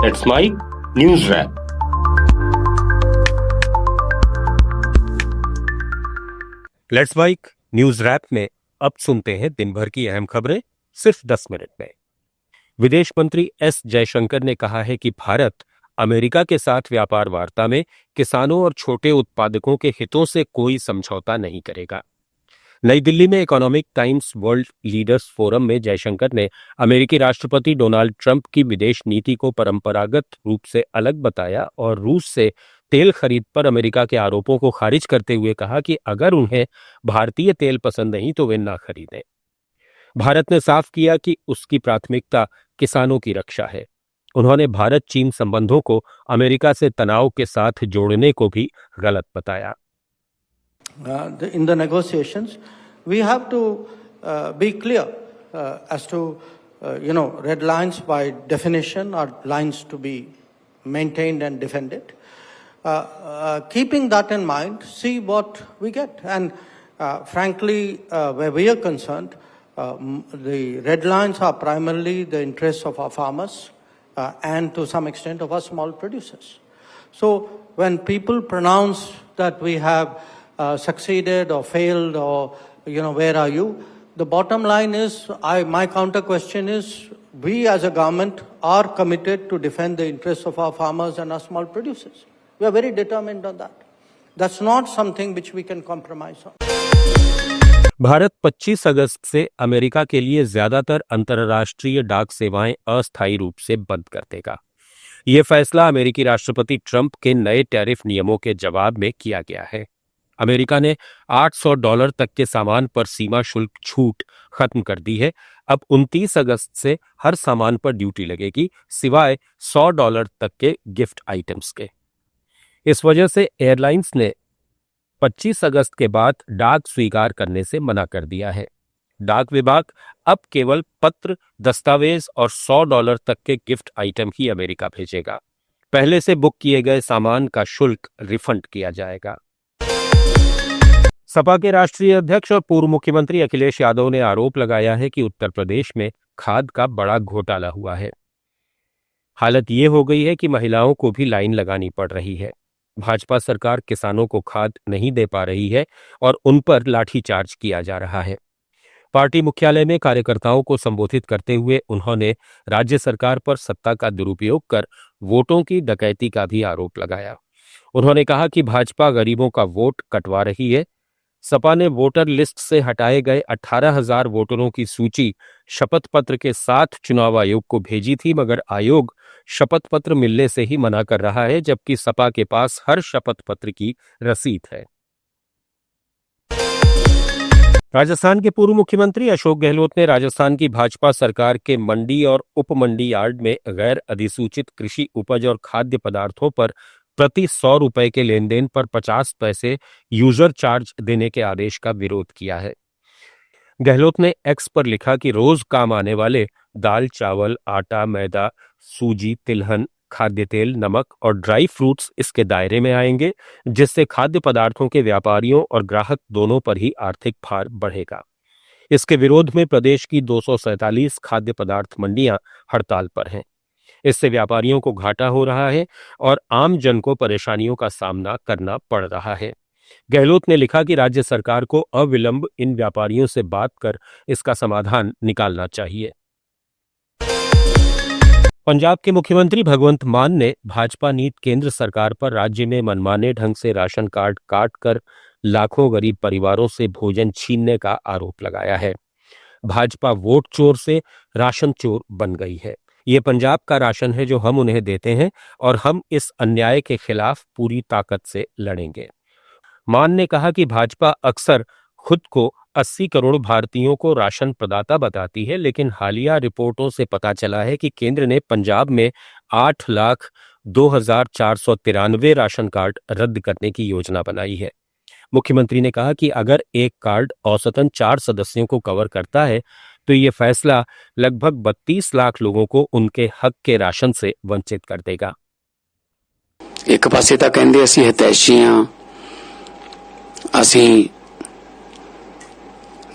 It's my news wrap. Let's bike news wrap में अब सुनते हैं दिन भर की अहम खबरें सिर्फ 10 मिनट में। विदेश मंत्री एस जयशंकर ने कहा है कि भारत अमेरिका के साथ व्यापार वार्ता में किसानों और छोटे उत्पादकों के हितों से कोई समझौता नहीं करेगा। नई दिल्ली में economic times world leaders forum में जयशंकर ने अमेरिकी राष्ट्रपति डोनाल्ड ट्रंप की विदेश नीति को परंपरागत रूप से अलग बताया और रूस से तेल खरीद पर अमेरिका के आरोपों को खारिज करते हुए कहा कि अगर उन्हें भारतीय तेल पसंद नहीं तो वे ना खरीदें। भारत ने साफ किया कि उसकी प्राथमिकता किसानों की रक्षा है। उन्होंने भारत चीन संबंधों को अमेरिका से तनाव के साथ जोड़ने को भी गलत बताया। In the negotiations, we have to be clear as to, red lines by definition are lines to be maintained and defended. Keeping that in mind, see what we get. And frankly, where we are concerned, the red lines are primarily the interests of our farmers and to some extent of our small producers. So when people pronounce that we have succeeded or failed or, where are you? The bottom line is, my counter question is, we as a government are committed to defend the interests of our farmers and our small producers. We are very determined on that. That's not something which we can compromise on. Bharat 25 अगस्त से America के लिए ज्यादातर अंतर्राष्ट्रीय डाक सेवाएं अस्थायी रूप से बंद कर देगा। यह फैसला अमेरिकी राष्ट्रपति ट्रंप के नए टैरिफ नियमों के जवाब में किया गया है। अमेरिका ने $800 तक के सामान पर सीमा शुल्क छूट खत्म कर दी है। अब 29 अगस्त से हर सामान पर ड्यूटी लगेगी, सिवाय $100 तक के गिफ्ट आइटम्स के। इस वजह से एयरलाइंस ने 25 अगस्त के बाद डाक स्वीकार करने से मना कर दिया है। डाक विभाग अब केवल पत्र, दस्तावेज और $100 तक के गिफ्ट आइटम ही अमेरिका भेजेगा। पहले से बुक किए गए सामान का शुल्क रिफंड किया जाएगा। सपा के राष्ट्रीय अध्यक्ष और पूर्व मुख्यमंत्री अखिलेश यादव ने आरोप लगाया है कि उत्तर प्रदेश में खाद का बड़ा घोटाला हुआ है। हालत ये हो गई है कि महिलाओं को भी लाइन लगानी पड़ रही है। भाजपा सरकार किसानों को खाद नहीं दे पा रही है और उन पर लाठीचार्ज किया जा रहा है। पार्टी मुख्यालय में कार्यकर्ताओं को संबोधित करते हुए उन्होंने राज्य सरकार पर सत्ता का दुरुपयोग कर वोटों की डकैती का भी आरोप लगाया। उन्होंने कहा कि भाजपा गरीबों का वोट कटवा रही है। सपा ने वोटर लिस्ट से हटाए गए 18,000 वोटरों की सूची शपथ पत्र के साथ चुनाव आयोग को भेजी थी, मगर आयोग शपथ पत्र मिलने से ही मना कर रहा है, जबकि सपा के पास हर शपथ पत्र की रसीद है। राजस्थान के पूर्व मुख्यमंत्री अशोक गहलोत ने राजस्थान की भाजपा सरकार के मंडी और उपमंडी यार्ड में गैर अधिसूचित कृषि उपज और खाद्य पदार्थों पर प्रति 100 रुपए के लेन देन पर 50 पैसे यूजर चार्ज देने के आदेश का विरोध किया है। गहलोत ने एक्स पर लिखा कि रोज काम आने वाले दाल, चावल, आटा, मैदा, सूजी, तिलहन, खाद्य तेल, नमक और ड्राई फ्रूट्स इसके दायरे में आएंगे, जिससे खाद्य पदार्थों के व्यापारियों और ग्राहक दोनों पर ही आर्थिक भार बढ़ेगा। इसके विरोध में प्रदेश की 247 खाद्य पदार्थ मंडियां हड़ताल पर हैं। इससे व्यापारियों को घाटा हो रहा है और आम जन को परेशानियों का सामना करना पड़ रहा है। गहलोत ने लिखा कि राज्य सरकार को अविलंब इन व्यापारियों से बात कर इसका समाधान निकालना चाहिए। पंजाब के मुख्यमंत्री भगवंत मान ने भाजपा नीत केंद्र सरकार पर राज्य में मनमाने ढंग से राशन कार्ड काट कर लाखों गरीब परिवारों से भोजन छीनने का आरोप लगाया है। भाजपा वोट चोर से राशन चोर बन गई है। ये पंजाब का राशन है जो हम उन्हें देते हैं और हम इस अन्याय के खिलाफ पूरी ताकत से लड़ेंगे। मान ने कहा कि भाजपा अक्सर खुद को 80 करोड़ भारतीयों को राशन प्रदाता बताती है, लेकिन हालिया रिपोर्टों से पता चला है कि केंद्र ने पंजाब में 8,02,493 राशन कार्ड रद्द करने की योजना बनाई है। मुख्यमंत्री ने कहा कि अगर एक कार्ड औसतन 4 सदस्यों को कवर करता है तो ये फैसला लगभग 32 लाख लोगों को उनके हक के राशन से वंचित कर देगा। एक पासे ਤਾਂ ਕਹਿੰਦੇ ਅਸੀਂ ਹਿਤੈਸ਼ੀ ਹਾਂ, ਅਸੀਂ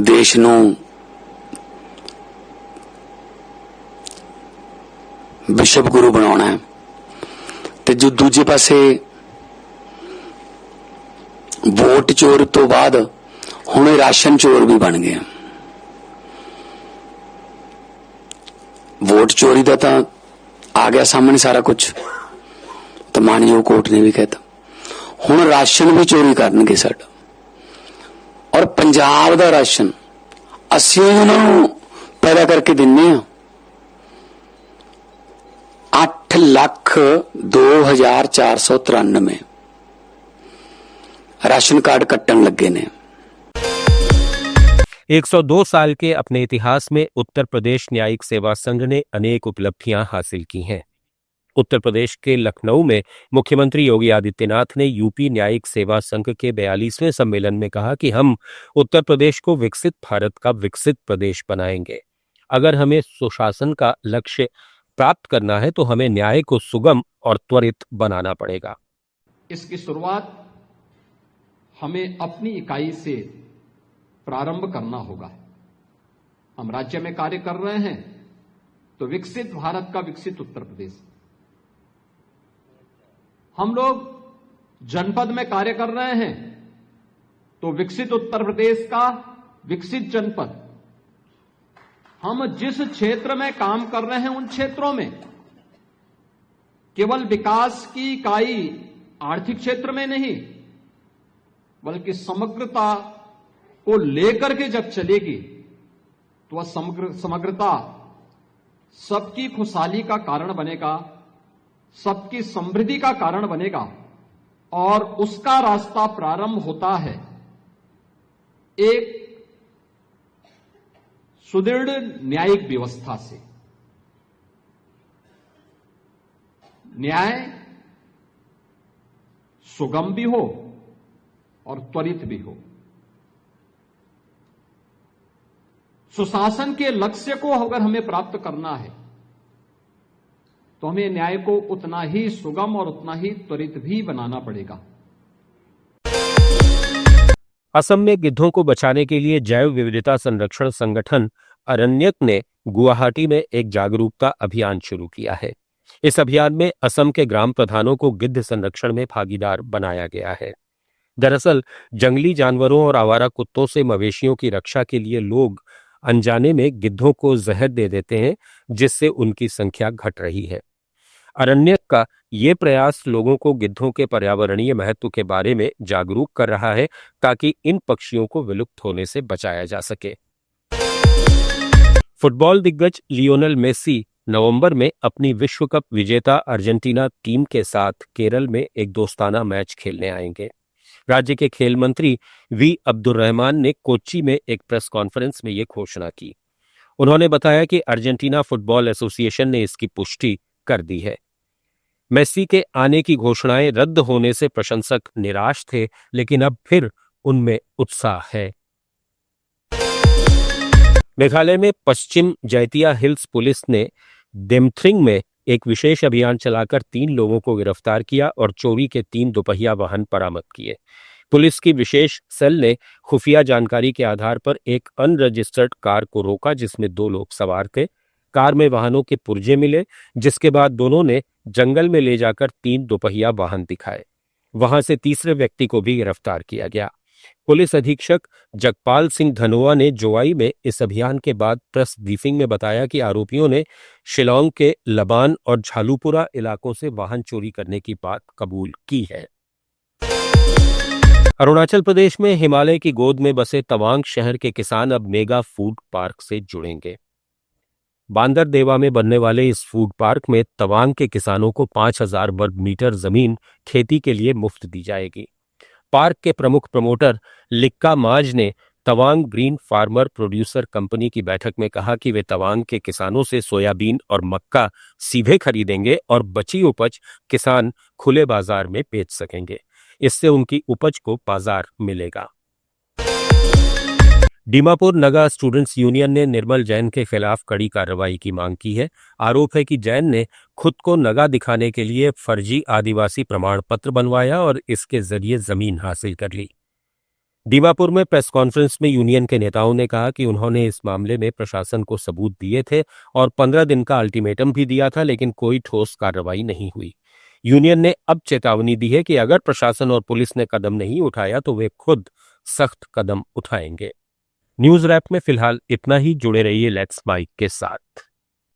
ਦੇਸ਼ ਨੂੰ ਵਿਸ਼ਵ ਗੁਰੂ ਬਣਾਉਣਾ ਹੈ, ਤੇ ਜੋ ਦੂਜੇ ਪਾਸੇ ਵੋਟ ਚੋਰ ਤੋਂ ਬਾਅਦ ਹੁਣ ਇਹ ਰਾਸ਼ਨ ਚੋਰ ਵੀ ਬਣ ਗਏ। ਵੋਟ ਚੋਰੀ ਦਾ ਤਾਂ ਆ ਗਿਆ ਸਾਹਮਣੇ ਸਾਰਾ ਕੁਝ, ਤਾਂ ਮਾਨਯੋਗ ਕੋਰਟ ਨੇ ਵੀ ਕਹਿਤਾ ਹੁਣ ਰਾਸ਼ਨ ਵੀ ਚੋਰੀ ਕਰਨਗੇ ਸਾਡਾ। ਔਰ ਪੰਜਾਬ ਦਾ ਰਾਸ਼ਨ ਅਸੀਂ ਉਹਨਾਂ ਨੂੰ ਪੈਦਾ ਕਰਕੇ ਦਿੰਨੇ ਆ। 8,02,493 राशन कार्ड कट्टन लगे ने। 102 साल के अपने इतिहास में उत्तर प्रदेश न्यायिक सेवा संघ ने अनेक उपलब्धियां हासिल की हैं। उत्तर प्रदेश के लखनऊ में मुख्यमंत्री योगी आदित्यनाथ ने यूपी न्यायिक सेवा संघ के 42वें सम्मेलन में कहा कि हम उत्तर प्रदेश को विकसित भारत का विकसित प्रदेश बनाएंगे। अगर हमें सुशासन का लक्ष्य प्राप्त करना है तो हमें न्याय को सुगम और त्वरित बनाना पड़ेगा। इसकी शुरुआत हमें अपनी इकाई से प्रारंभ करना होगा। हम राज्य में कार्य कर रहे हैं तो विकसित भारत का विकसित उत्तर प्रदेश, हम लोग जनपद में कार्य कर रहे हैं तो विकसित उत्तर प्रदेश का विकसित जनपद, हम जिस क्षेत्र में काम कर रहे हैं उन क्षेत्रों में केवल विकास की इकाई आर्थिक क्षेत्र में नहीं बल्कि समग्रता को लेकर के जब चलेगी तो वह समग्रता सबकी खुशहाली का कारण बनेगा, सबकी समृद्धि का कारण बनेगा। और उसका रास्ता प्रारंभ होता है एक सुदृढ़ न्यायिक व्यवस्था से। न्याय सुगम भी हो और त्वरित भी हो। सुशासन के लक्ष्य को अगर हमें प्राप्त करना है तो हमें न्याय को उतना ही सुगम और उतना ही त्वरित भी बनाना पड़ेगा। असम में गिद्धों को बचाने के लिए जैव विविधता संरक्षण संगठन अरण्यक ने गुवाहाटी में एक जागरूकता अभियान शुरू किया है। इस अभियान में असम के ग्राम प्रधानों को गिद्ध संरक्षण में भागीदार बनाया गया है। दरअसल जंगली जानवरों और आवारा कुत्तों से मवेशियों की रक्षा के लिए लोग अनजाने में गिद्धों को जहर दे देते हैं, जिससे उनकी संख्या घट रही है। अरण्यक का ये प्रयास लोगों को गिद्धों के पर्यावरणीय महत्व के बारे में जागरूक कर रहा है ताकि इन पक्षियों को विलुप्त होने से बचाया जा सके। फुटबॉल दिग्गज लियोनेल मेसी नवंबर में अपनी विश्व कप विजेता अर्जेंटीना टीम के साथ केरल में एक दोस्ताना मैच खेलने आएंगे। राज्य के खेल मंत्री वी अब्दुर्रहमान ने कोच्चि में एक प्रेस कॉन्फ्रेंस में ये घोषणा की। उन्होंने बताया कि अर्जेंटीना फुटबॉल एसोसिएशन ने इसकी पुष्टि कर दी है। मेसी के आने की घोषणाएं रद्द होने से प्रशंसक निराश थे, लेकिन अब फिर उनमें उत्साह है। मेघालय में पश्चिम जैतिया हिल्स पुलिस ने देमथ्रिंग में एक विशेष अभियान चलाकर 3 लोगों को गिरफ्तार किया और चोरी के 3 दोपहिया वाहन बरामद किए। पुलिस की विशेष सेल ने खुफिया जानकारी के आधार पर एक अनरजिस्टर्ड कार को रोका जिसमें 2 लोग सवार थे। कार में वाहनों के पुर्जे मिले, जिसके बाद दोनों ने जंगल में ले जाकर 3 दोपहिया वाहन दिखाए। वहां से तीसरे व्यक्ति को भी गिरफ्तार किया गया। पुलिस अधीक्षक जगपाल सिंह धनोआ ने जोवाई में इस अभियान के बाद प्रेस ब्रीफिंग में बताया कि आरोपियों ने शिलोंग के लबान और झालूपुरा इलाकों से वाहन चोरी करने की बात कबूल की है। अरुणाचल प्रदेश में हिमालय की गोद में बसे तवांग शहर के किसान अब मेगा फूड पार्क से जुड़ेंगे। बांदरदेवा में बनने वाले इस फूड पार्क में तवांग के किसानों को 5000 वर्ग मीटर जमीन खेती के लिए मुफ्त दी जाएगी। पार्क के प्रमुख प्रमोटर लिक्का माज ने Tawang green farmer producer company की बैठक में कहा कि वे तवांग के किसानों से सोयाबीन और मक्का सीधे खरीदेंगे और बची उपज किसान खुले बाजार में बेच सकेंगे। इससे उनकी उपज को बाजार मिलेगा। दीमापुर नगा स्टूडेंट्स यूनियन ने निर्मल जैन के खिलाफ कड़ी कार्रवाई की मांग की है। आरोप है कि जैन ने खुद को नगा दिखाने के लिए फर्जी आदिवासी प्रमाण पत्र बनवाया और इसके जरिए जमीन हासिल कर ली। दीमापुर में प्रेस कॉन्फ्रेंस में यूनियन के नेताओं ने कहा कि उन्होंने इस मामले में प्रशासन को सबूत दिए थे और 15 दिन का अल्टीमेटम भी दिया था, लेकिन कोई ठोस कार्रवाई नहीं हुई। यूनियन ने अब चेतावनी दी है कि अगर प्रशासन और पुलिस ने कदम नहीं उठाया तो वे खुद सख्त कदम उठाएंगे। न्यूज रैप में फिलहाल इतना ही। जुड़े रहिए लेट्स माइक के साथ।